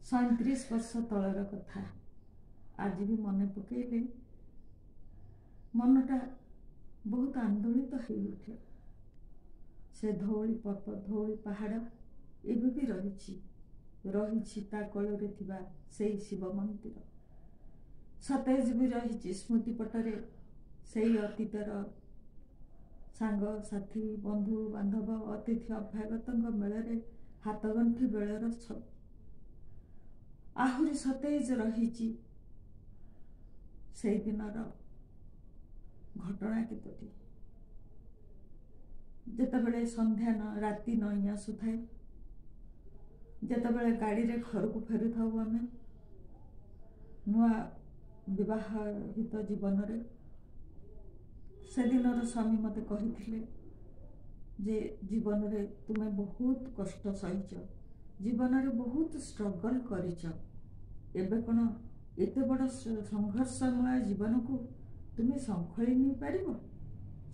37 वर्ष तलर कथा आज भी मन पकईले मनटा बहुत आंदोलित हो उठे। से धौली पर्वत धौली पहाड़ एवं भी रही कोଳରେ थिबा सेई शिव मंदिर सतेज भी रही स्मृतिपटरे सेई अतीतर सांग साथी बंधु बांधव अतिथि अभ्यागत मेल हाथगंठी बेलर छवि आहुरी सतेज रही से दिनर घटना केतोटी जेतेबेले संध्या राति नई आसुए जेतेबेले गाड़ी रे घर को फेरी था आम नुआ विवाहित जीवन रे से दिनर स्वामी मते कही जे जीवन रे तुमे बहुत कष्ट सहीच जीवन रे बहुत स्ट्रगल करिच एबे कोन एते बड़ संघर्षमय जीवन को तुम्हें संखली नहीं पार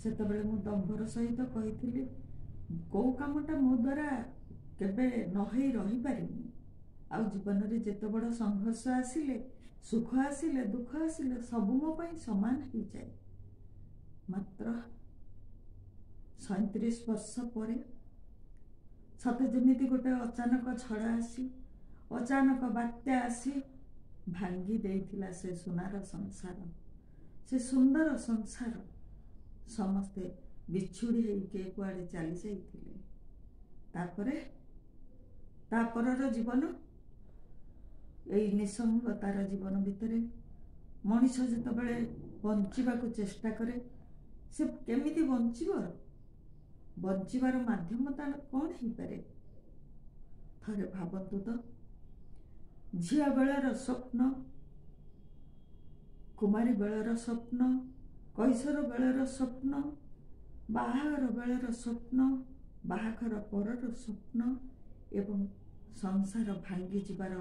से मु दंभर सहित कही कौ कामटा मो द्वारा केबे नहई रही पारिनी आ जीवन रे जेते बड़ संघर्ष आसिले सुख आसिले दुख आसिले सबु मो पई समान हो जाए मात्र 37 वर्ष पर सते जमीती गोटे अचानक झड़ा आसी अचानक बात्या आसी भांगी देइथिला से सुनार संसार से सुंदर संसार समस्ते बिछुड़ी के कुआड़े चली जाइथिले तापर जीवन यही निसंगतार जीवन भितर मनीष जितेबाला बंचिबा को चेष्टा करे से केमिति बंचिबार माध्यम तार कौन हो पारे थरे भावतु तो झिया बेलर स्वप्न कुमारी बेलर स्वप्न कैशोर बेलर स्वप्न बाहागर बेलर स्वप्न बाहागर परर स्वप्न एवं संसार भांगी जीवार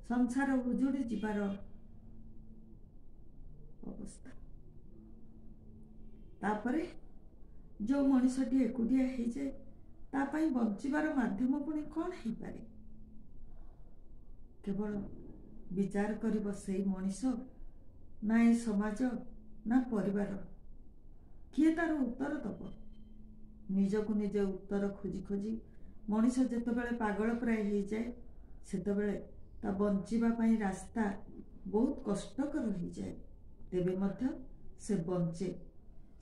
संसार उजुड़ी जीवार अवस्था तापरे जो मनीषटी एकुटिया हो जाए तापाई बंचिबार माध्यम पुणी कौन हो पारे केवल विचार करिब सेई मनीष ना ए समाज ना परिवार किए तार उत्तर दब निजको निजे उत्तर खोजी खोजी मनीष जेतेबेले पागल प्राय हो जाए सेतेबेले ता बंचिबा पई रास्ता बहुत कष्टकर हो जाए तेबे मध्य से बंचे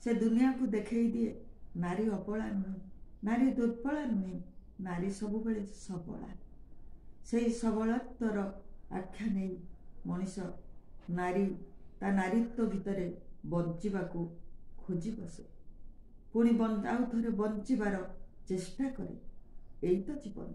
से दुनिया को देखई दिए नारी अपला नुहे नारी दुर्बला नुहे नारी सबुबेले सबला से सबलत्वर आख्या नहीं मनीष नारी ता नारीत्व भितरे बंचिबाकू खोजी बसे पुणी आउ थे बंचिबार चेष्टा करे यही तो जीवन।